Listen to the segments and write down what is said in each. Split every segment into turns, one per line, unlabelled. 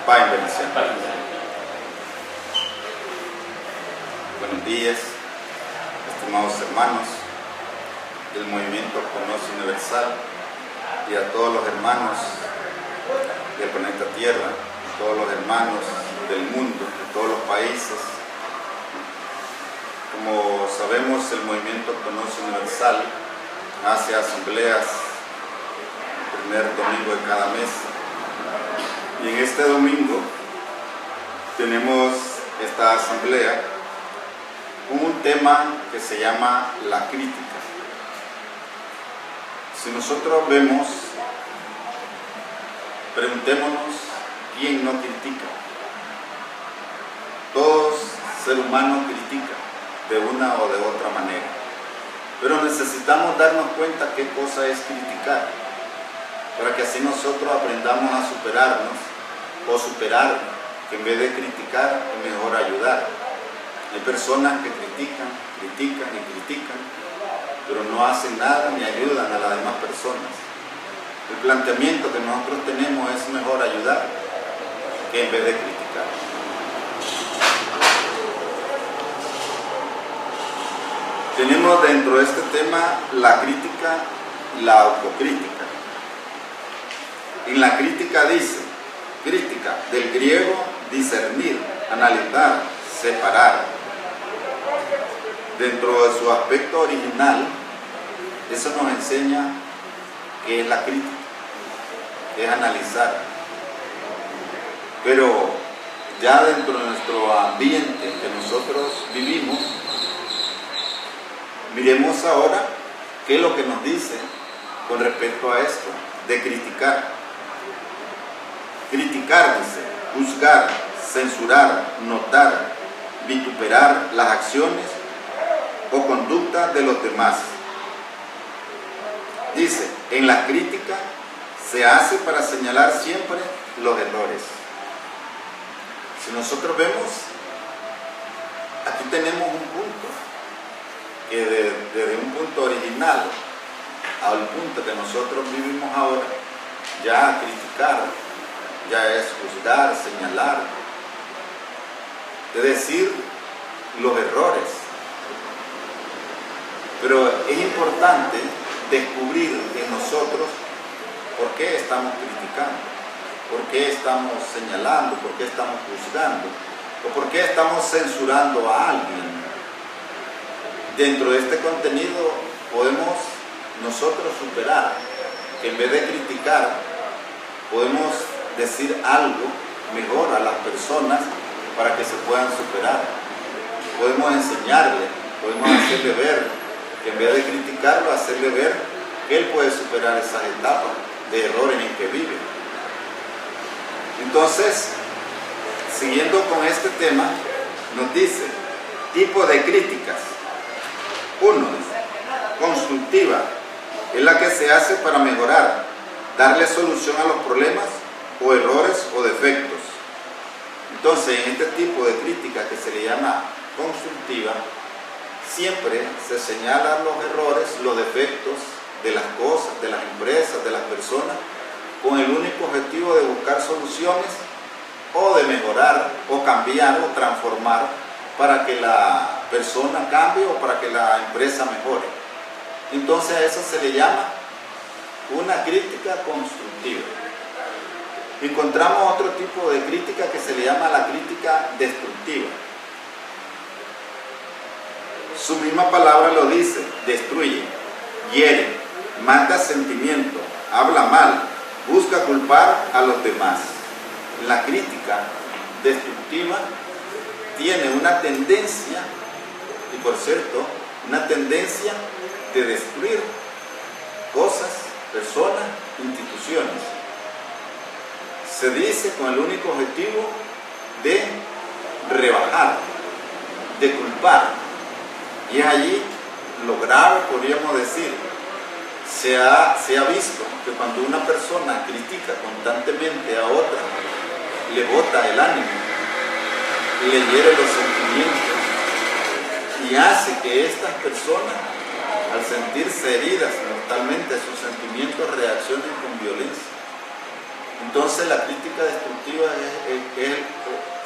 Paz y bendición. Buenos días, estimados hermanos del Movimiento Conoce Universal y a todos los hermanos del planeta Tierra, a todos los hermanos del mundo, de todos los países. Como sabemos, el Movimiento Conoce Universal hace asambleas el primer domingo de cada mes. Y en este domingo tenemos esta asamblea con un tema que se llama la crítica. Si nosotros vemos, preguntémonos quién no critica. Todos ser humano critica de una o de otra manera, pero necesitamos darnos cuenta qué cosa es criticar, para que así nosotros aprendamos a superarnos o superar, que en vez de criticar es mejor ayudar. Hay personas que critican, pero no hacen nada ni ayudan a las demás personas. El planteamiento que nosotros tenemos es mejor ayudar que en vez de criticar. Tenemos dentro de este tema la crítica y la autocrítica. En la crítica dice, crítica, del griego discernir, analizar, separar. Dentro de su aspecto original, eso nos enseña qué es la crítica, qué es analizar. Pero ya dentro de nuestro ambiente que nosotros vivimos, miremos ahora qué es lo que nos dice con respecto a esto de criticar. Criticar, dice, juzgar, censurar, notar, vituperar las acciones o conducta de los demás. Dice, en la crítica se hace para señalar siempre los errores. Si nosotros vemos, aquí tenemos un punto, que desde un punto original al punto que nosotros vivimos ahora, ya criticar, ya es juzgar, señalar, es decir, los errores. Pero es importante descubrir en nosotros por qué estamos criticando, por qué estamos señalando, por qué estamos juzgando, o por qué estamos censurando a alguien. Dentro de este contenido podemos nosotros superar, que en vez de criticar, podemos decir algo mejor a las personas para que se puedan superar. Podemos enseñarle, podemos hacerle ver, que en vez de criticarlo, hacerle ver que él puede superar esas etapas de errores en que vive. Entonces, siguiendo con este tema, nos dice, tipo de críticas. 1. Constructiva, es la que se hace para mejorar, darle solución a los problemas o errores o defectos. Entonces, en este tipo de crítica que se le llama constructiva, siempre se señalan los errores, los defectos de las cosas, de las empresas, de las personas, con el único objetivo de buscar soluciones o de mejorar o cambiar o transformar para que la persona cambie o para que la empresa mejore. Entonces a eso se le llama una crítica constructiva. Encontramos otro tipo de crítica que se le llama la crítica destructiva. Su misma palabra lo dice, destruye, hiere, mata sentimiento, habla mal, busca culpar a los demás. La crítica destructiva tiene una tendencia, y por cierto, una tendencia de destruir cosas, personas, instituciones. Se dice con el único objetivo de rebajar, de culpar. Y es allí lo grave, podríamos decir. Se ha visto que cuando una persona critica constantemente a otra, le bota el ánimo, le hiere los sentimientos y hace que estas personas, al sentirse heridas mortalmente, sus sentimientos reaccionen con violencia. Entonces la crítica destructiva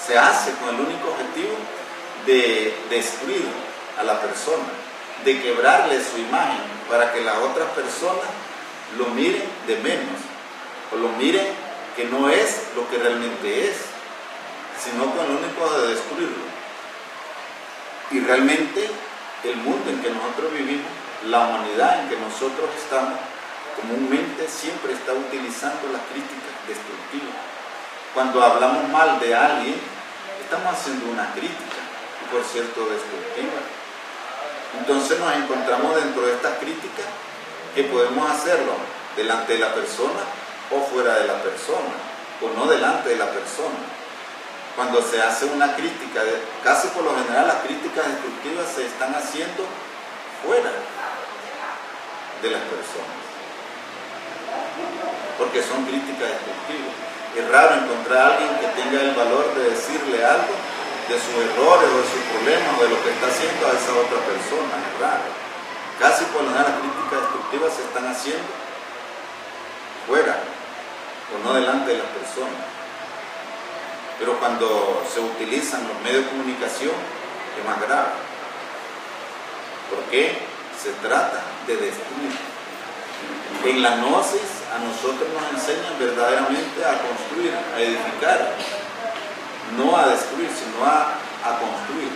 se hace con el único objetivo de destruir a la persona, de quebrarle su imagen para que las otras personas lo miren de menos o lo miren que no es lo que realmente es, sino con el único de destruirlo. Y realmente el mundo en que nosotros vivimos, la humanidad en que nosotros estamos, comúnmente siempre está utilizando las críticas destructivas. Cuando hablamos mal de alguien, estamos haciendo una crítica, y por cierto destructiva. Entonces nos encontramos dentro de estas críticas que podemos hacerlo delante de la persona o fuera de la persona, o no delante de la persona. Cuando se hace una crítica, casi por lo general las críticas destructivas se están haciendo fuera de las personas, porque son críticas destructivas. Es raro encontrar a alguien que tenga el valor de decirle algo de sus errores o de sus problemas o de lo que está haciendo a esa otra persona. Es raro. Casi por lo general las críticas destructivas se están haciendo fuera o no delante de las personas. Pero cuando se utilizan los medios de comunicación es más grave, porque se trata de destruir. En la gnosis a nosotros nos enseñan verdaderamente a construir, a edificar, no a destruir, sino a construir.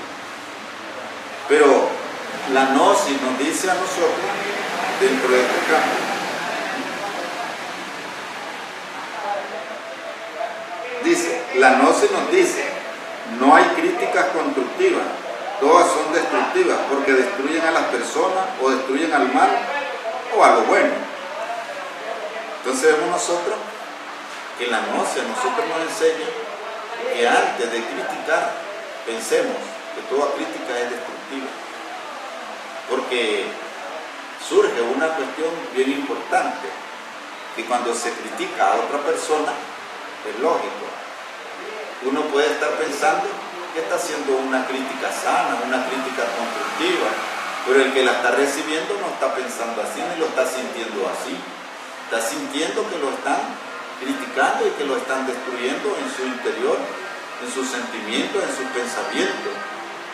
Pero la gnosis nos dice a nosotros, dentro de este campo, la gnosis nos dice, no hay críticas constructivas, todas son destructivas, porque destruyen a las personas o destruyen al mal o a lo bueno. Entonces vemos nosotros que la gnosis a nosotros nos enseña que antes de criticar, pensemos que toda crítica es destructiva, porque surge una cuestión bien importante, que cuando se critica a otra persona, es lógico, uno puede estar pensando que está haciendo una crítica sana, una crítica constructiva, pero el que la está recibiendo no está pensando así, ni lo está sintiendo así. Está sintiendo que lo están criticando y que lo están destruyendo en su interior, en sus sentimientos, en sus pensamientos.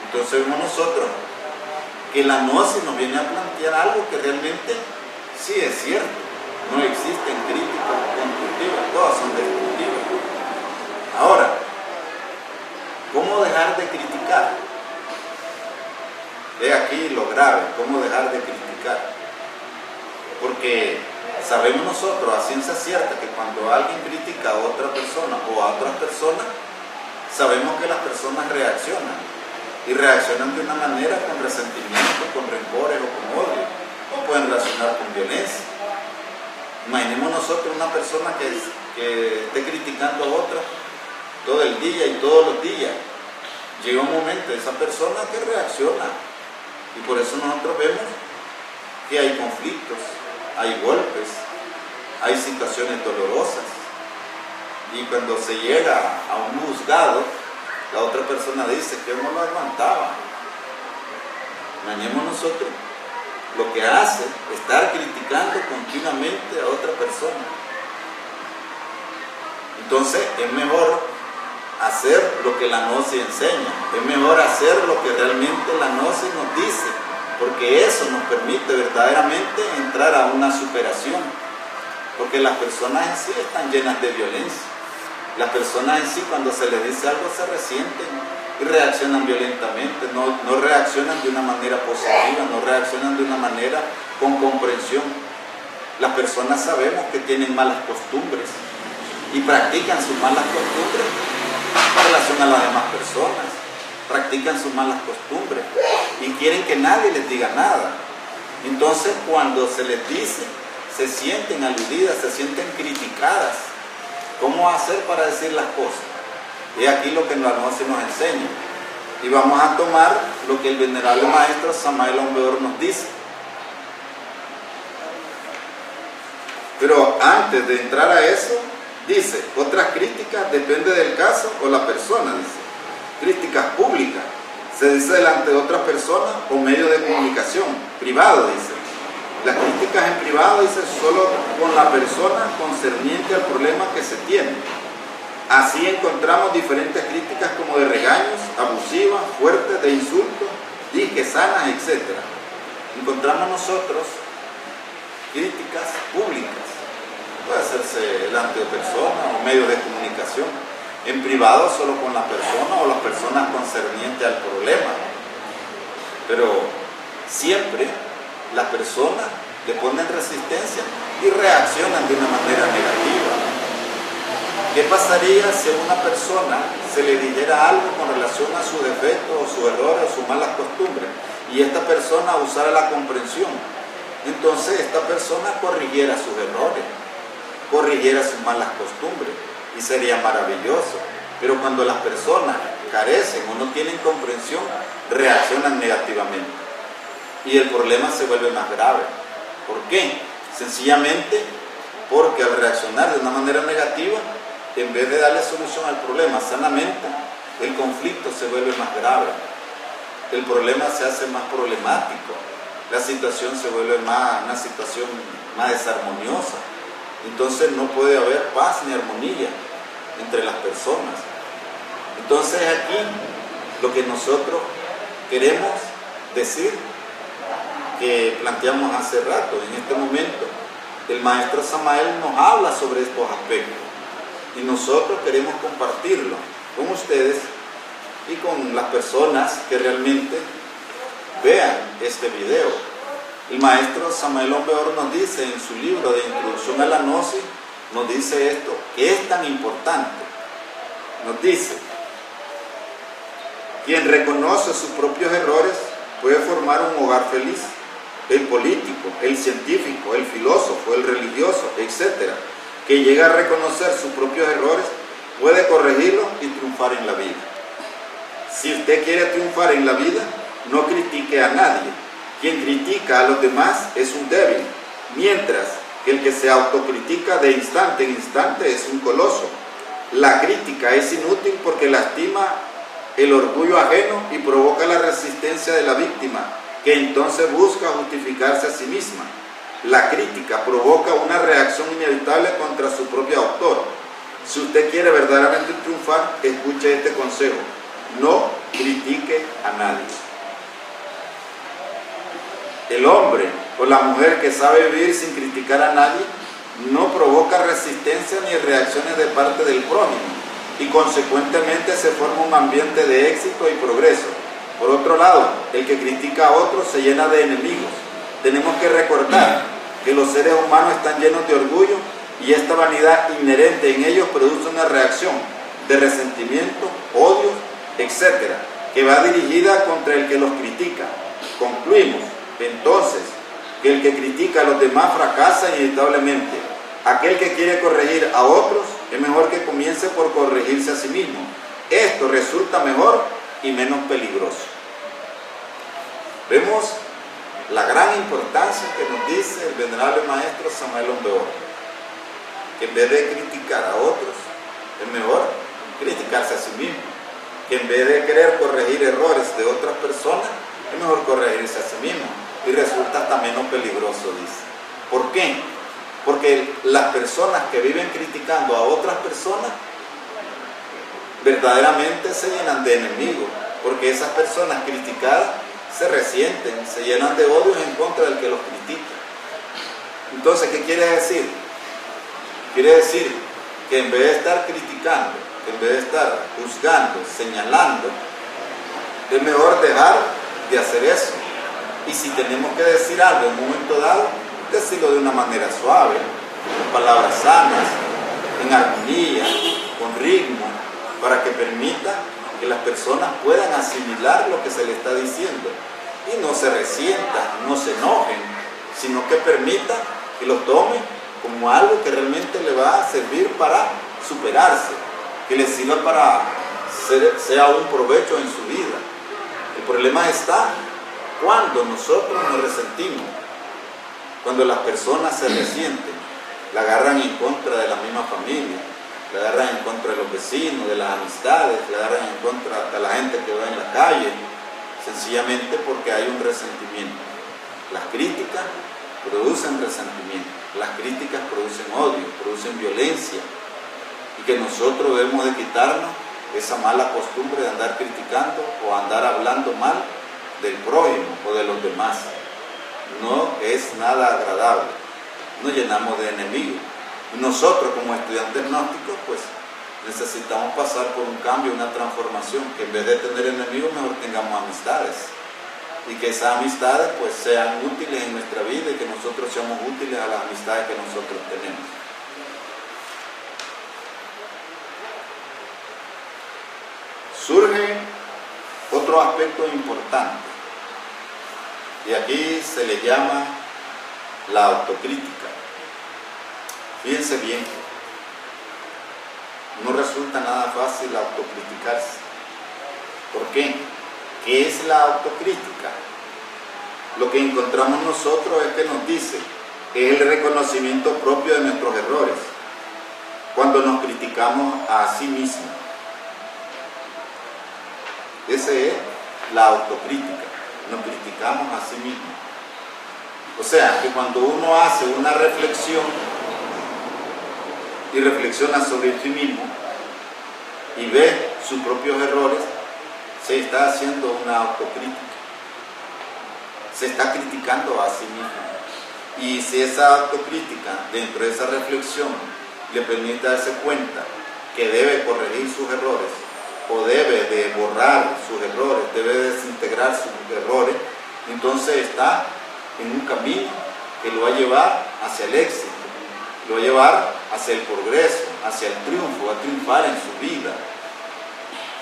Entonces vemos nosotros que la gnosis nos viene a plantear algo que realmente sí es cierto. No existen críticas constructivas, todas son destructivas. Ahora, ¿cómo dejar de criticar? He aquí lo grave, ¿cómo dejar de criticar? Porque sabemos nosotros a ciencia cierta que cuando alguien critica a otra persona o a otras personas, sabemos que las personas reaccionan, y reaccionan de una manera con resentimiento, con rencores o con odio, o pueden reaccionar con violencia. Imaginemos nosotros una persona que esté criticando a otra todo el día y todos los días. Llega un momento de esa persona que reacciona, y por eso nosotros vemos que hay conflictos, hay golpes, hay situaciones dolorosas, y cuando se llega a un juzgado, la otra persona dice que no lo aguantaba. Imaginemos nosotros lo que hace estar criticando continuamente a otra persona. Entonces es mejor hacer lo que la gnosis enseña, es mejor hacer lo que realmente la gnosis nos dice, porque eso nos permite verdaderamente entrar a una superación, porque las personas en sí están llenas de violencia. Las personas en sí, cuando se les dice algo, se resienten y reaccionan violentamente, no reaccionan de una manera positiva, no reaccionan de una manera con comprensión. Las personas sabemos que tienen malas costumbres y practican sus malas costumbres en relación a las demás personas, practican sus malas costumbres y quieren que nadie les diga nada. Entonces, cuando se les dice, se sienten aludidas, se sienten criticadas. ¿Cómo hacer para decir las cosas? Y aquí lo que la gnosis nos enseña. Y vamos a tomar lo que el venerable maestro Samael Aun Weor nos dice. Pero antes de entrar a eso, dice, otras críticas depende del caso o la persona, dice. Críticas públicas, se dice delante de otras personas o medios de comunicación, privado, dice. Las críticas en privado, dice, solo con la persona concerniente al problema que se tiene. Así encontramos diferentes críticas como de regaños, abusivas, fuertes, de insultos, diques, sanas, etc. Encontramos nosotros críticas públicas. Puede hacerse delante de personas o medios de comunicación. En privado solo con la persona o las personas concernientes al problema. Pero siempre las personas le ponen resistencia y reaccionan de una manera negativa. ¿Qué pasaría si a una persona se le dijera algo con relación a su defecto o su error o sus malas costumbres y esta persona usara la comprensión? Entonces esta persona corrigiera sus errores, corrigiera sus malas costumbres y sería maravilloso. Pero cuando las personas carecen o no tienen comprensión, reaccionan negativamente y el problema se vuelve más grave. ¿Por qué? Sencillamente porque al reaccionar de una manera negativa, en vez de darle solución al problema sanamente, el conflicto se vuelve más grave, el problema se hace más problemático, la situación se vuelve una situación más desarmoniosa. Entonces no puede haber paz ni armonía entre las personas. Entonces aquí lo que nosotros queremos decir, que planteamos hace rato, en este momento, el maestro Samael nos habla sobre estos aspectos y nosotros queremos compartirlo con ustedes y con las personas que realmente vean este video. El maestro Samael Aumbeor nos dice en su libro de Introducción a la Gnosis, nos dice esto, que es tan importante. Nos dice: quien reconoce sus propios errores puede formar un hogar feliz. El político, el científico, el filósofo, el religioso, etc., que llega a reconocer sus propios errores, puede corregirlos y triunfar en la vida. Si usted quiere triunfar en la vida, no critique a nadie. Quien critica a los demás es un débil, mientras que el que se autocritica de instante en instante es un coloso. La crítica es inútil porque lastima el orgullo ajeno y provoca la resistencia de la víctima, que entonces busca justificarse a sí misma. La crítica provoca una reacción inevitable contra su propio autor. Si usted quiere verdaderamente triunfar, escuche este consejo: no critique a nadie. El hombre o la mujer que sabe vivir sin criticar a nadie no provoca resistencia ni reacciones de parte del prójimo y consecuentemente se forma un ambiente de éxito y progreso. Por otro lado, el que critica a otros se llena de enemigos. Tenemos que recordar que los seres humanos están llenos de orgullo y esta vanidad inherente en ellos produce una reacción de resentimiento, odio, etc., que va dirigida contra el que los critica. Concluimos entonces que el que critica a los demás fracasa inevitablemente. Aquel que quiere corregir a otros es mejor que comience por corregirse a sí mismo. Esto resulta mejor y menos peligroso. Vemos la gran importancia que nos dice el venerable maestro Samael Aumbeor, que en vez de criticar a otros, es mejor criticarse a sí mismo, que en vez de querer corregir errores de otras personas, es mejor corregirse a sí mismo, y resulta hasta menos peligroso, dice. ¿Por qué? Porque las personas que viven criticando a otras personas verdaderamente se llenan de enemigos, porque esas personas criticadas se resienten, se llenan de odios en contra del que los critica. Entonces, ¿qué quiere decir? Quiere decir que en vez de estar criticando, en vez de estar juzgando, señalando, es mejor dejar de hacer eso. Y si tenemos que decir algo en un momento dado, decirlo de una manera suave, con palabras sanas, en armonía, con ritmo, para que permita que las personas puedan asimilar lo que se le está diciendo y no se resientan, no se enojen, sino que permita que lo tome como algo que realmente le va a servir para superarse, que le sirva para sea un provecho en su vida. El problema está cuando nosotros nos resentimos, cuando las personas se resienten, la agarran en contra de la misma familia, la agarran en contra de los vecinos, de las amistades, la agarran en contra de la gente que va en la calle, sencillamente porque hay un resentimiento. Las críticas producen resentimiento. Las críticas producen odio, producen violencia, y que nosotros debemos de quitarnos esa mala costumbre de andar criticando o andar hablando mal del prójimo o de los demás. No es nada agradable, nos llenamos de enemigos. Y nosotros como estudiantes gnósticos pues necesitamos pasar por un cambio, una transformación, que en vez de tener enemigos mejor tengamos amistades, y que esas amistades pues sean útiles en nuestra vida y que nosotros seamos útiles a las amistades que nosotros tenemos. Surge otro aspecto importante, y aquí se le llama la autocrítica. Fíjense bien, no resulta nada fácil autocriticarse. ¿Por qué? ¿Qué es la autocrítica? Lo que encontramos nosotros es que nos dice que es el reconocimiento propio de nuestros errores cuando nos criticamos a sí mismos. Esa es la autocrítica, nos criticamos a sí mismos. O sea, que cuando uno hace una reflexión y reflexiona sobre sí mismo y ve sus propios errores, se está haciendo una autocrítica, se está criticando a sí mismo. Y si esa autocrítica, dentro de esa reflexión, le permite darse cuenta que debe corregir sus errores, o debe de borrar sus errores, debe desintegrar sus errores, entonces está en un camino que lo va a llevar hacia el éxito, lo va a llevar hacia el progreso, hacia el triunfo, va a triunfar en su vida.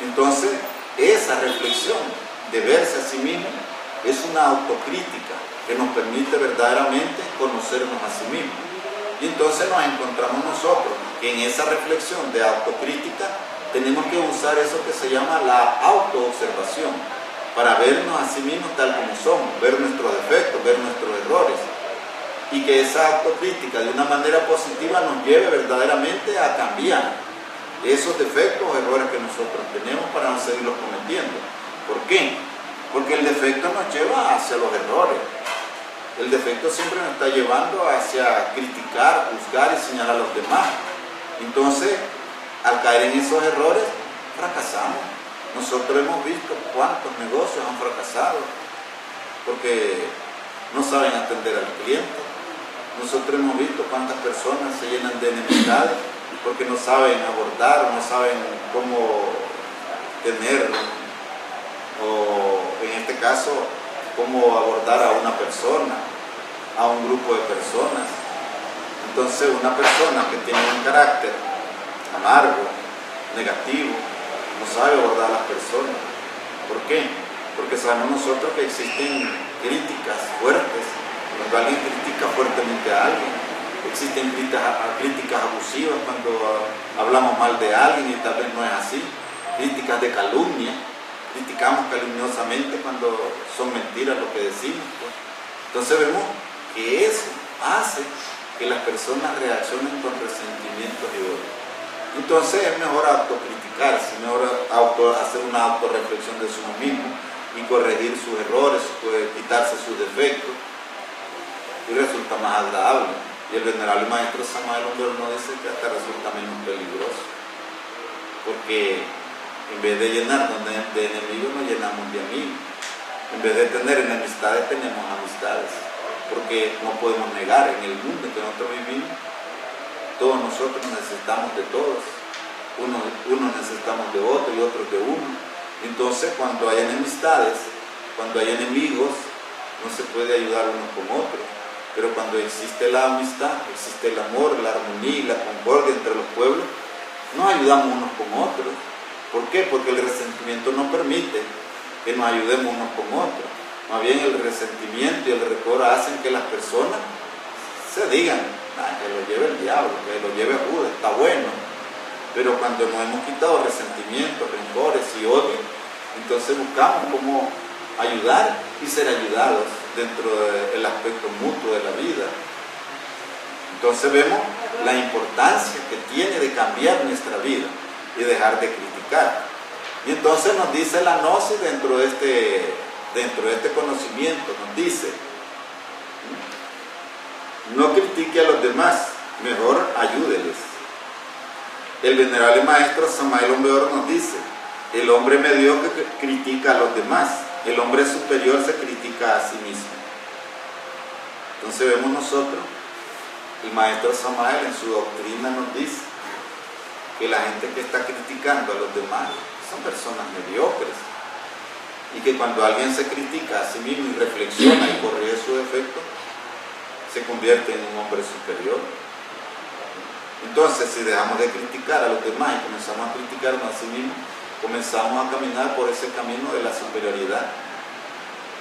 Entonces, esa reflexión de verse a sí mismo es una autocrítica que nos permite verdaderamente conocernos a sí mismos. Y entonces nos encontramos nosotros que en esa reflexión de autocrítica tenemos que usar eso que se llama la autoobservación, para vernos a sí mismos tal como somos, ver nuestros defectos, ver nuestros errores, y que esa autocrítica de una manera positiva nos lleve verdaderamente a cambiar esos defectos o errores que nosotros tenemos para no seguirlos cometiendo. ¿Por qué? Porque el defecto nos lleva hacia los errores. El defecto siempre nos está llevando hacia criticar, juzgar y señalar a los demás. Entonces, al caer en esos errores, fracasamos. Nosotros hemos visto cuántos negocios han fracasado porque no saben atender al cliente. Nosotros hemos visto cuántas personas se llenan de enemistades porque no saben abordar, no saben cómo tener, o en este caso, cómo abordar a una persona, a un grupo de personas. Entonces, una persona que tiene un carácter amargo, negativo, no sabe abordar a las personas. ¿Por qué? Porque sabemos nosotros que existen críticas fuertes, cuando alguien critica fuertemente a alguien. Existen críticas abusivas cuando hablamos mal de alguien y tal vez no es así. Críticas de calumnia, criticamos calumniosamente cuando son mentiras lo que decimos, pues. Entonces vemos que eso hace que las personas reaccionen con resentimientos y odio. Entonces es mejor autocriticarse, mejor hacer una autorreflexión de uno mismo y corregir sus errores, quitarse sus defectos, y resulta más agradable. Y el venerable maestro Samael Aun Weor nos dice que hasta resulta menos peligroso, porque en vez de llenarnos de enemigos, nos llenamos de amigos. En vez de tener enemistades, tenemos amistades, porque no podemos negar, en el mundo en que nosotros vivimos, todos nosotros necesitamos de todos, unos necesitamos de otros y otros de uno. Entonces, cuando hay enemistades, cuando hay enemigos, no se puede ayudar uno con otro. Pero cuando existe la amistad, existe el amor, la armonía y la concordia entre los pueblos, nos ayudamos unos con otros. ¿Por qué? Porque el resentimiento no permite que nos ayudemos unos con otros. Más bien el resentimiento y el rencor hacen que las personas se digan: que lo lleve el diablo, que lo lleve Judas, está bueno. Pero cuando nos hemos quitado resentimientos, rencores y odio, entonces buscamos cómo ayudar y ser ayudados dentro del aspecto mutuo de la vida. Entonces vemos la importancia que tiene de cambiar nuestra vida y dejar de criticar. Y entonces nos dice la gnosis dentro de este conocimiento, nos dice No critique a los demás, mejor ayúdeles. El venerable maestro Samael Aumbeor nos dice: el hombre mediocre critica a los demás, el hombre superior se critica a sí mismo. Entonces vemos nosotros, el maestro Samael en su doctrina nos dice que la gente que está criticando a los demás son personas mediocres, y que cuando alguien se critica a sí mismo y reflexiona y corrige su defecto, se convierte en un hombre superior. Entonces, si dejamos de criticar a los demás y comenzamos a criticarnos a sí mismos, comenzamos a caminar por ese camino de la superioridad,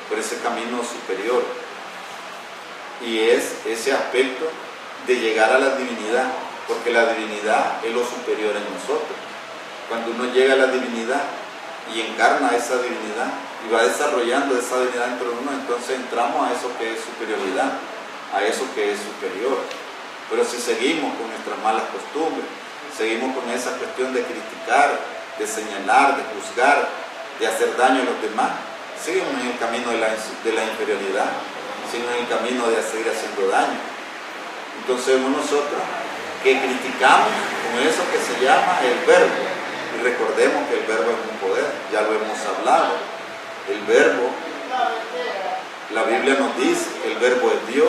por ese camino superior, y es ese aspecto de llegar a la divinidad, porque la divinidad es lo superior en nosotros. Cuando uno llega a la divinidad y encarna esa divinidad y va desarrollando esa divinidad dentro de uno, entonces entramos a eso que es superioridad, a eso que es superior. Pero si seguimos con nuestras malas costumbres, seguimos con esa cuestión de criticar, de señalar, de juzgar, de hacer daño a los demás, seguimos en el camino de la inferioridad, seguimos en el camino de seguir haciendo daño. Entonces vemos nosotros que criticamos con eso que se llama el verbo. Y recordemos que el verbo es un poder, ya lo hemos hablado. El verbo, la Biblia nos dice que el verbo es Dios,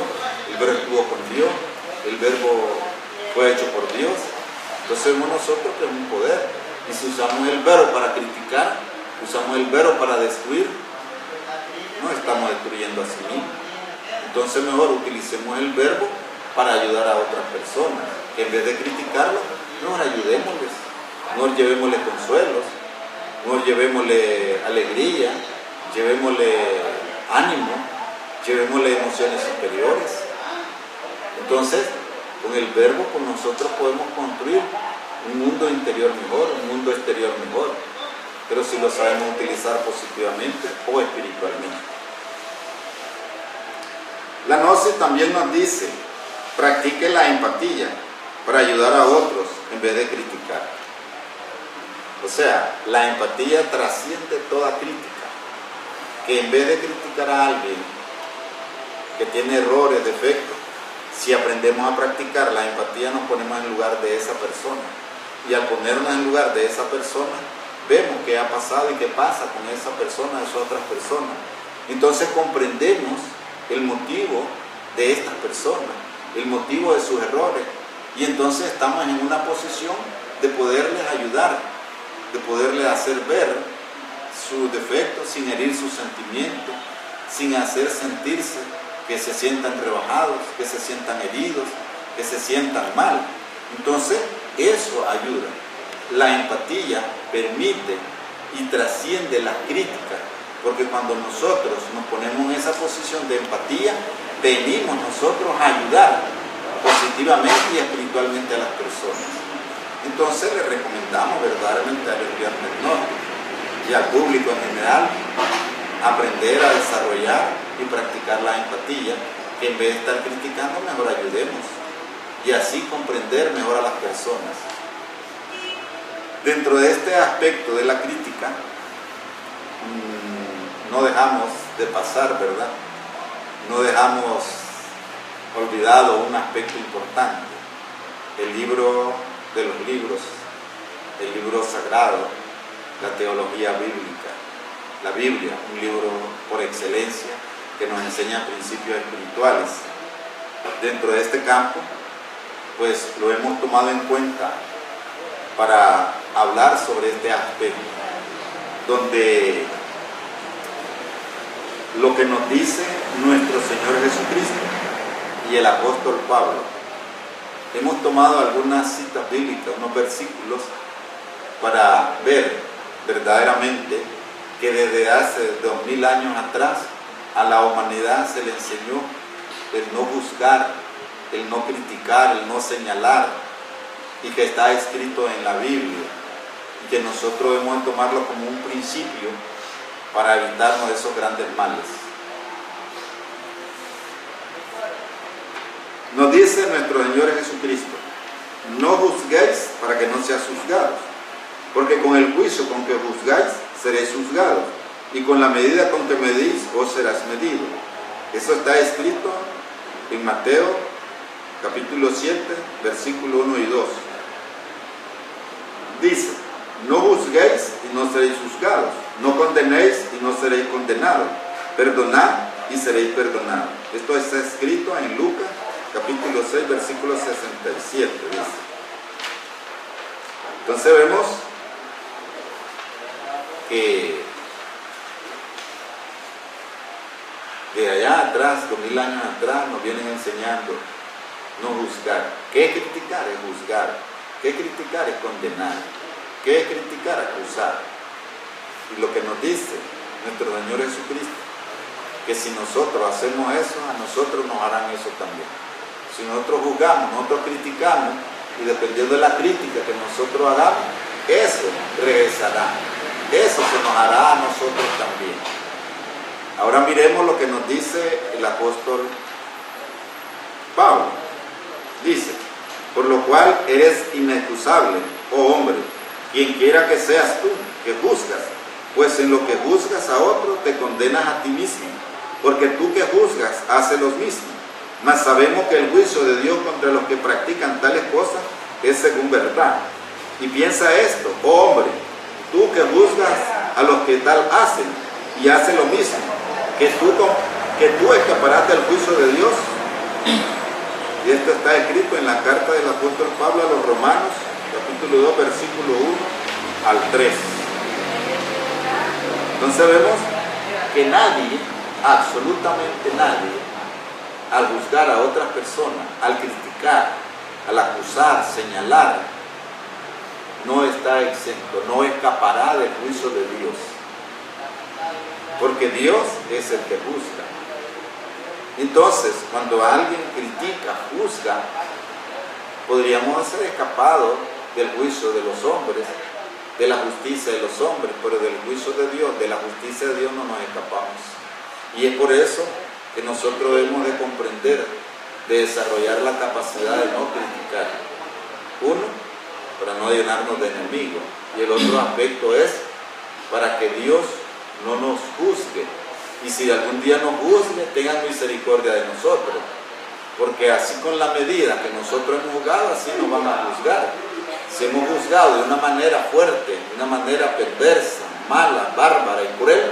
el verbo estuvo con Dios, el verbo fue hecho por Dios. Entonces vemos nosotros que es un poder. Y si usamos el verbo para criticar, usamos el verbo para destruir, no estamos destruyendo a sí mismos. Entonces mejor utilicemos el verbo para ayudar a otras personas. Que en vez de criticarlos, mejor ayudémosles, mejor llevémosles consuelos, mejor llevémosle alegría, llevémosle ánimo, llevémosle emociones superiores. Entonces, con el verbo, con nosotros podemos construir un mundo interior mejor, un mundo exterior mejor, pero si lo sabemos utilizar positivamente o espiritualmente. La Gnosis también nos dice: practique la empatía para ayudar a otros en vez de criticar. O sea, la empatía trasciende toda crítica, que en vez de criticar a alguien que tiene errores, defectos, si aprendemos a practicar la empatía, nos ponemos en lugar de esa persona, y al ponernos en lugar de esa persona, vemos qué ha pasado y qué pasa con esa persona, esas otras personas. Entonces comprendemos el motivo de estas personas, el motivo de sus errores, y entonces estamos en una posición de poderles ayudar, de poderles hacer ver sus defectos sin herir sus sentimientos, sin hacer sentirse que se sientan rebajados, que se sientan heridos, que se sientan mal. Entonces eso ayuda. La empatía permite y trasciende la crítica, porque cuando nosotros nos ponemos en esa posición de empatía, venimos nosotros a ayudar positivamente y espiritualmente a las personas. Entonces le recomendamos verdaderamente a los estudiantes gnósticos y al público en general aprender a desarrollar y practicar la empatía, que en vez de estar criticando, mejor ayudemos y así comprender mejor a las personas. Dentro de este aspecto de la crítica, no dejamos de pasar, ¿verdad? No dejamos olvidado un aspecto importante: el libro de los libros, el libro sagrado, la teología bíblica, la Biblia, un libro por excelencia que nos enseña principios espirituales. Dentro de este campo, pues lo hemos tomado en cuenta para hablar sobre este aspecto, donde lo que nos dice nuestro Señor Jesucristo y el apóstol Pablo. Hemos tomado algunas citas bíblicas, unos versículos, para ver verdaderamente que desde hace 2000 años atrás a la humanidad se le enseñó el no juzgar, el no criticar, el no señalar, y que está escrito en la Biblia, y que nosotros debemos tomarlo como un principio para evitarnos esos grandes males. Nos dice nuestro Señor Jesucristo: no juzguéis para que no seas juzgados, porque con el juicio con que juzgáis seréis juzgados, y con la medida con que medís vos serás medido. Eso está escrito en Mateo capítulo 7, versículo 1 y 2. Dice: no juzguéis y no seréis juzgados, no condenéis y no seréis condenados, perdonad y seréis perdonados. Esto está escrito en Lucas, capítulo 6, versículo 67, dice. Entonces vemos que de allá atrás, 2000 años atrás, nos vienen enseñando no juzgar. ¿Qué es criticar? Es juzgar. ¿Qué es criticar? Es condenar. ¿Qué es criticar? Acusar. Y lo que nos dice nuestro Señor Jesucristo, que si nosotros hacemos eso, a nosotros nos harán eso también. Si nosotros juzgamos, nosotros criticamos, y dependiendo de la crítica que nosotros hagamos, eso regresará. Eso se nos hará a nosotros también. Ahora miremos lo que nos dice el apóstol Pablo. Dice: por lo cual eres inexcusable, oh hombre, quien quiera que seas tú, que juzgas, pues en lo que juzgas a otro te condenas a ti mismo, porque tú que juzgas haces lo mismo. Mas sabemos que el juicio de Dios contra los que practican tales cosas es según verdad. Y piensa esto, oh hombre, tú que juzgas a los que tal hacen y haces lo mismo, que tú escaparás del juicio de Dios. Y esto está escrito en la carta del apóstol Pablo a los Romanos, capítulo 2, versículo 1 al 3. Entonces vemos que nadie, absolutamente nadie, al juzgar a otras personas, al criticar, al acusar, señalar, no está exento, no escapará del juicio de Dios. Porque Dios es el que juzga. Entonces, cuando alguien critica, juzga, podríamos ser escapados del juicio de los hombres, de la justicia de los hombres, pero del juicio de Dios, de la justicia de Dios no nos escapamos. Y es por eso que nosotros debemos de comprender, de desarrollar la capacidad de no criticar. Uno, para no llenarnos de enemigos. Y el otro aspecto es para que Dios no nos juzgue. Y si algún día nos juzgue, tengan misericordia de nosotros. Porque así con la medida que nosotros hemos juzgado, así nos van a juzgar. Si hemos juzgado de una manera fuerte, de una manera perversa, mala, bárbara y cruel,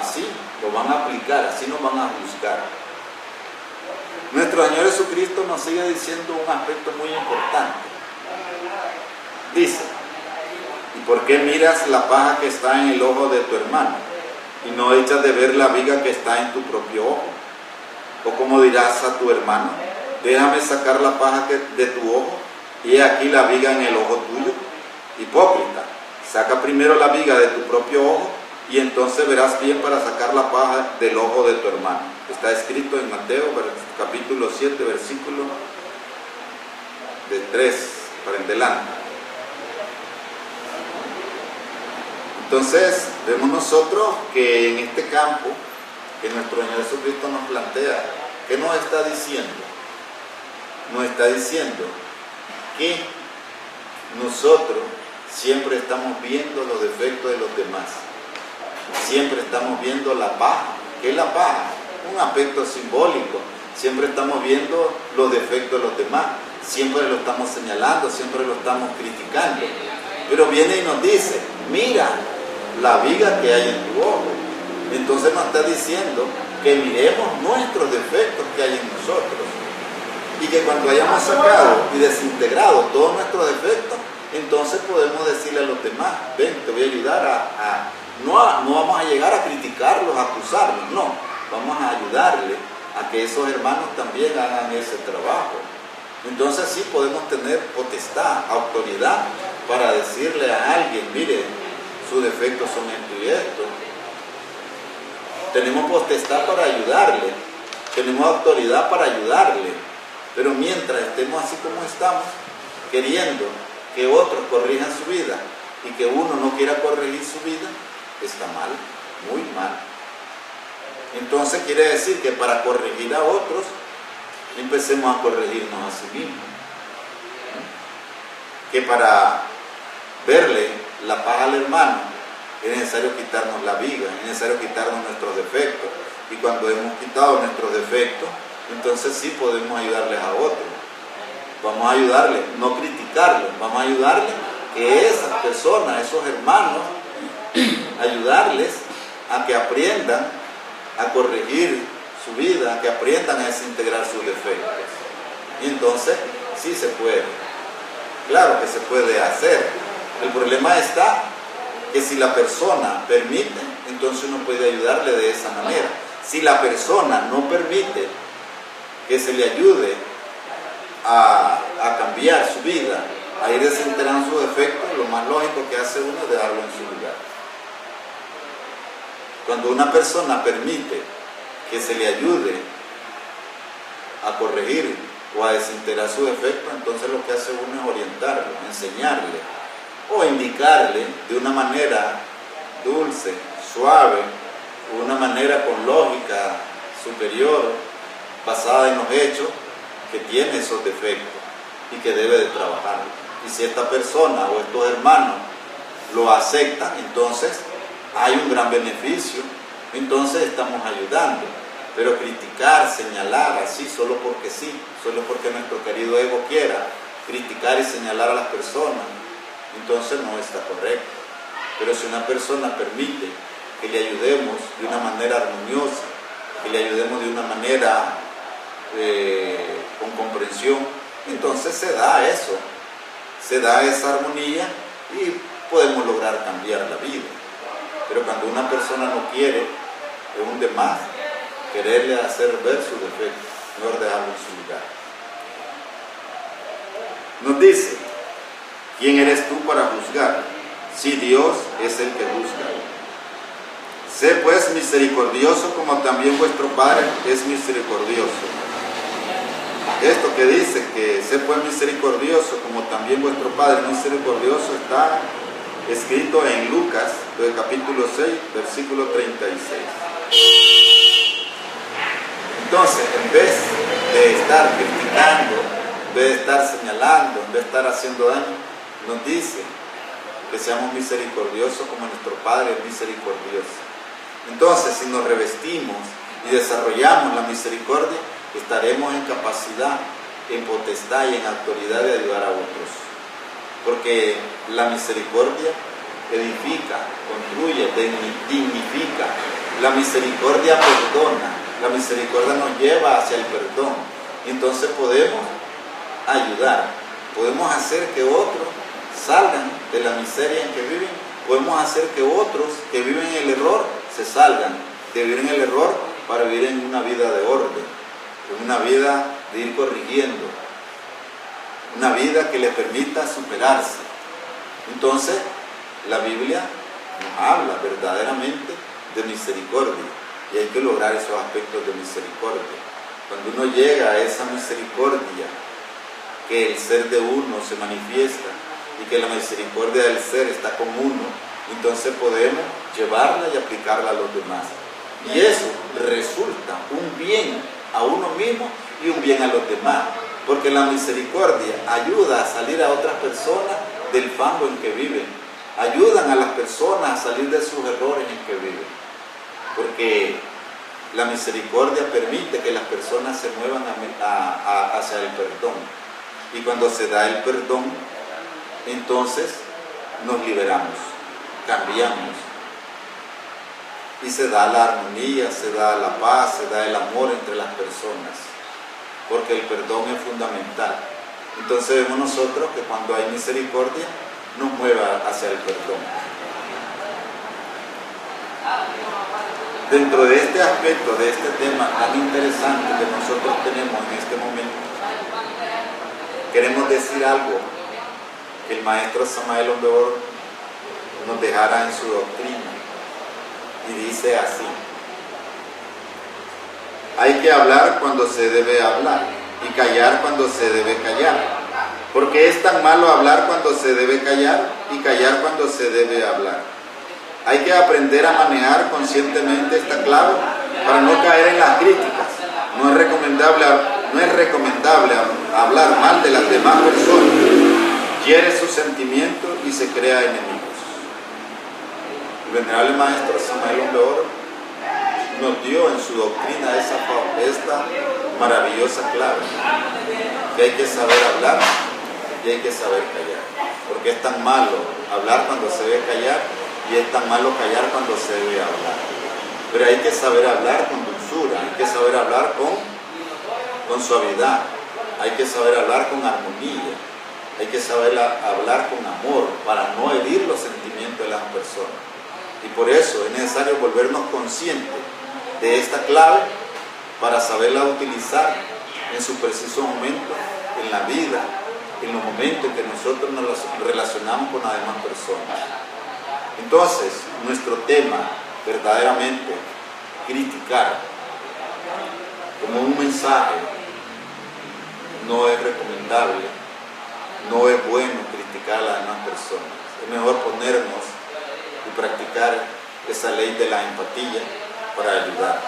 así lo van a aplicar, así nos van a juzgar. Nuestro Señor Jesucristo nos sigue diciendo un aspecto muy importante. Dice: ¿y por qué miras la paja que está en el ojo de tu hermano y no echas de ver la viga que está en tu propio ojo? ¿O cómo dirás a tu hermano: déjame sacar la paja de tu ojo, y he aquí la viga en el ojo tuyo? Hipócrita, saca primero la viga de tu propio ojo, y entonces verás bien para sacar la paja del ojo de tu hermano. Está escrito en Mateo capítulo 7, versículo de 3 para en delante. Entonces vemos nosotros que en este campo que nuestro Señor Jesucristo nos plantea, ¿qué nos está diciendo? Nos está diciendo que nosotros siempre estamos viendo los defectos de los demás. Siempre estamos viendo la paja. ¿Qué es la paja? Un aspecto simbólico. Siempre estamos viendo los defectos de los demás. Siempre lo estamos señalando, siempre lo estamos criticando. Pero viene y nos dice: mira la viga que hay en tu ojo. Entonces nos está diciendo que miremos nuestros defectos que hay en nosotros. Y que cuando hayamos sacado y desintegrado todos nuestros defectos, entonces podemos decirle a los demás: ven, te voy a ayudar no vamos a llegar a criticarlos, a acusarlos, no. Vamos a ayudarle a que esos hermanos también hagan ese trabajo. Entonces sí podemos tener potestad, autoridad para decirle a alguien: mire, sus defectos son esto y esto. Tenemos potestad para ayudarle, tenemos autoridad para ayudarle, pero mientras estemos así como estamos, queriendo que otros corrijan su vida y que uno no quiera corregir su vida, está mal, muy mal. Entonces quiere decir que para corregir a otros, empecemos a corregirnos a sí mismos. Que para verle la paja al hermano, es necesario quitarnos la viga, es necesario quitarnos nuestros defectos. Y cuando hemos quitado nuestros defectos, entonces sí podemos ayudarles a otros. Vamos a ayudarles, no criticarles, vamos a ayudarles que esas personas, esos hermanos, ayudarles a que aprendan a corregir su vida, a que aprendan a desintegrar sus defectos. Y entonces sí se puede, claro que se puede hacer. El problema está que si la persona permite, entonces uno puede ayudarle de esa manera. Si la persona no permite que se le ayude a cambiar su vida, a ir desintegrando sus defectos, lo más lógico que hace uno es dejarlo en su lugar. Cuando una persona permite que se le ayude a corregir o a desintegrar sus defectos, entonces lo que hace uno es orientarlo, enseñarle o indicarle de una manera dulce, suave, de una manera con lógica superior, basada en los hechos, que tiene esos defectos y que debe de trabajar. Y si esta persona o estos hermanos lo aceptan, entonces hay un gran beneficio, entonces estamos ayudando. Pero criticar, señalar así, solo porque sí, solo porque nuestro querido ego quiera criticar y señalar a las personas, entonces no está correcto. Pero si una persona permite que le ayudemos de una manera armoniosa, que le ayudemos de una manera con comprensión, entonces se da eso, se da esa armonía y podemos lograr cambiar la vida. Pero cuando una persona no quiere, es un demás quererle hacer ver sus defectos, no dejarlo en su lugar. Nos dice, ¿quién eres tú para juzgar? Si Dios es el que juzga. Sé pues misericordioso como también vuestro Padre es misericordioso. Esto que dice que sé pues misericordioso como también vuestro Padre es misericordioso está escrito en Lucas, del capítulo 6, versículo 36. Entonces, en vez de estar criticando, en vez de estar señalando, en vez de estar haciendo daño, nos dice que seamos misericordiosos como nuestro Padre es misericordioso. Entonces, si nos revestimos y desarrollamos la misericordia, estaremos en capacidad, en potestad y en autoridad de ayudar a otros. Porque la misericordia edifica, construye, dignifica. La misericordia perdona. La misericordia nos lleva hacia el perdón. Y entonces podemos ayudar, podemos hacer que otros salgan de la miseria en que viven, podemos hacer que otros que viven en el error se salgan de vivir en el error para vivir en una vida de orden, en una vida de ir corrigiendo, una vida que les permita superarse. Entonces, la Biblia nos habla verdaderamente de misericordia y hay que lograr esos aspectos de misericordia. Cuando uno llega a esa misericordia, que el ser de uno se manifiesta y que la misericordia del ser está con uno, entonces podemos llevarla y aplicarla a los demás. Y eso resulta un bien a uno mismo y un bien a los demás, porque la misericordia ayuda a salir a otras personas del fango en que viven, ayudan a las personas a salir de sus errores en que viven, porque la misericordia permite que las personas se muevan hacia el perdón, y cuando se da el perdón, entonces nos liberamos, cambiamos, y se da la armonía, se da la paz, se da el amor entre las personas, porque el perdón es fundamental. Entonces vemos nosotros que cuando hay misericordia, nos mueva hacia el perdón. Dentro de este aspecto, de este tema tan interesante que nosotros tenemos en este momento, queremos decir algo que el maestro Samael Aundeor nos dejara en su doctrina, y dice así: hay que hablar cuando se debe hablar y callar cuando se debe callar, porque es tan malo hablar cuando se debe callar y callar cuando se debe hablar. Hay que aprender a manejar conscientemente esta clave para no caer en las críticas. No es recomendable hablar mal de las demás personas, hiere sus sentimientos y se crea enemigos. El venerable maestro Samael Aundeor nos dio en su doctrina esta maravillosa clave, que hay que saber hablar y hay que saber callar, porque es tan malo hablar cuando se debe callar y es tan malo callar cuando se debe hablar. Pero hay que saber hablar con dulzura, hay que saber hablar con suavidad, hay que saber hablar con armonía, hay que saber hablar con amor para no herir los sentimientos de las personas. Y por eso es necesario volvernos conscientes de esta clave para saberla utilizar en su preciso momento, en la vida, en los momentos en que nosotros nos relacionamos con las demás personas. Entonces, nuestro tema, verdaderamente, criticar como un mensaje, no es recomendable, no es bueno criticar a las demás personas. Es mejor ponernos y practicar esa ley de la empatía para ayudar.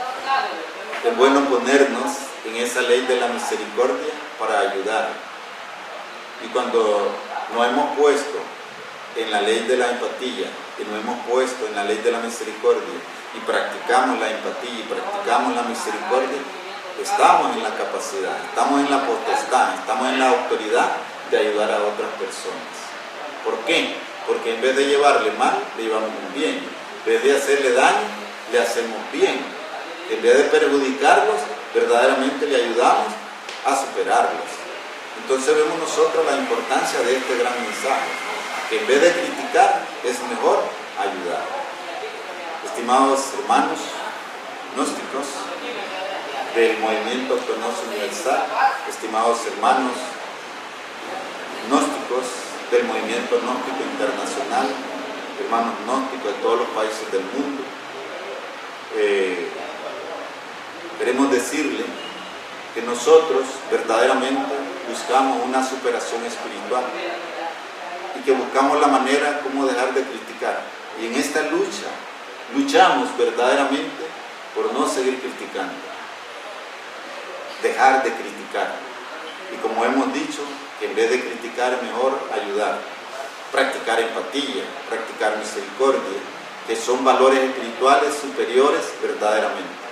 Es bueno ponernos en esa ley de la misericordia para ayudar. Y cuando nos hemos puesto en la ley de la empatía y nos hemos puesto en la ley de la misericordia y practicamos la empatía y practicamos la misericordia, estamos en la capacidad, estamos en la potestad, estamos en la autoridad de ayudar a otras personas. ¿Por qué? Porque en vez de llevarle mal, le llevamos bien. En vez de hacerle daño, le hacemos bien. En vez de perjudicarlos, verdaderamente le ayudamos a superarlos. Entonces vemos nosotros la importancia de este gran mensaje, que en vez de criticar, es mejor ayudar. Estimados hermanos gnósticos del Movimiento Ortodoxo Universal, estimados hermanos gnósticos del Movimiento Gnóstico Internacional, hermanos gnósticos de todos los países del mundo, queremos decirle que nosotros verdaderamente buscamos una superación espiritual y que buscamos la manera como dejar de criticar. Y en esta lucha, luchamos verdaderamente por no seguir criticando, dejar de criticar. Y como hemos dicho, que en vez de criticar es mejor ayudar, practicar empatía, practicar misericordia, que son valores espirituales superiores verdaderamente.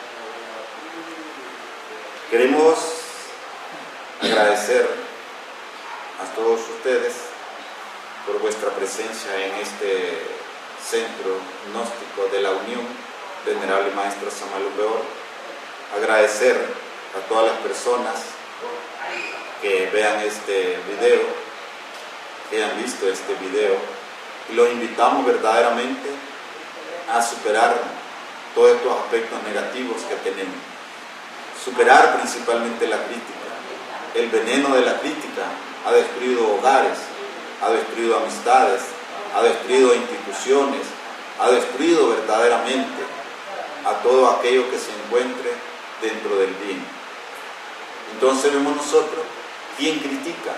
Queremos agradecer a todos ustedes por vuestra presencia en este centro gnóstico de la Unión, Venerable Maestro Samuel Upeor. Agradecer a todas las personas que vean este video, que han visto este video, y los invitamos verdaderamente a superar todos estos aspectos negativos que tenemos. Superar principalmente la crítica. El veneno de la crítica ha destruido hogares, ha destruido amistades, ha destruido instituciones, ha destruido verdaderamente a todo aquello que se encuentre dentro del bien. Entonces vemos nosotros quién critica.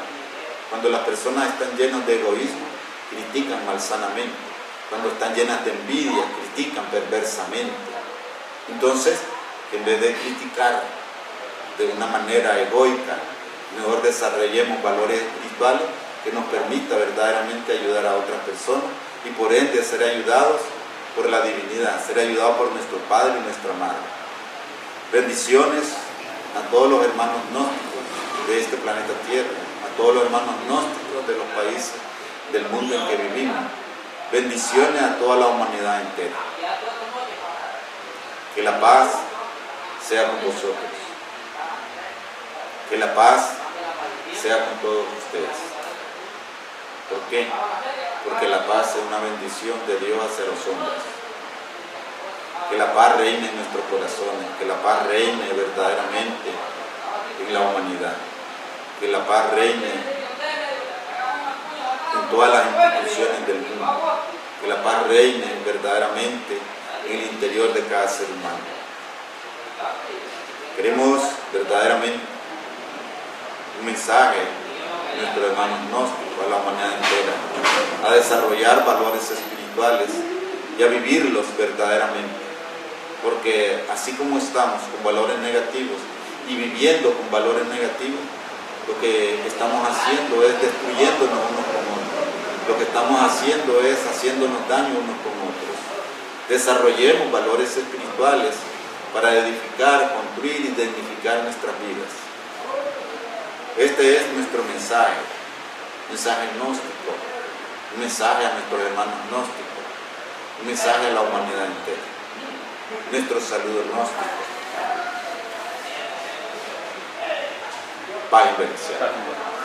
Cuando las personas están llenas de egoísmo, critican malsanamente. Cuando están llenas de envidia, critican perversamente. Entonces, en vez de criticar de una manera egoica, mejor desarrollemos valores espirituales que nos permita verdaderamente ayudar a otras personas y por ende ser ayudados por la divinidad, ser ayudados por nuestro Padre y nuestra Madre. Bendiciones a todos los hermanos gnósticos de este planeta Tierra, a todos los hermanos gnósticos de los países del mundo en que vivimos. Bendiciones a toda la humanidad entera. Que la paz sea con vosotros. Que la paz sea con todos ustedes. ¿Por qué? Porque la paz es una bendición de Dios hacia los hombres. Que la paz reine en nuestros corazones, que la paz reine verdaderamente en la humanidad, que la paz reine en todas las instituciones del mundo, que la paz reine verdaderamente en el interior de cada ser humano. Queremos verdaderamente un mensaje a nuestros hermanos gnósticos, a la humanidad entera, a desarrollar valores espirituales y a vivirlos verdaderamente. Porque así como estamos con valores negativos y viviendo con valores negativos, lo que estamos haciendo es destruyéndonos unos con otros. Lo que estamos haciendo es haciéndonos daño unos con otros. Desarrollemos valores espirituales para edificar, construir y dignificar nuestras vidas. Este es nuestro mensaje gnóstico, un mensaje a nuestros hermanos gnósticos, un mensaje a la humanidad entera, nuestro saludo gnóstico. Paz y bendición.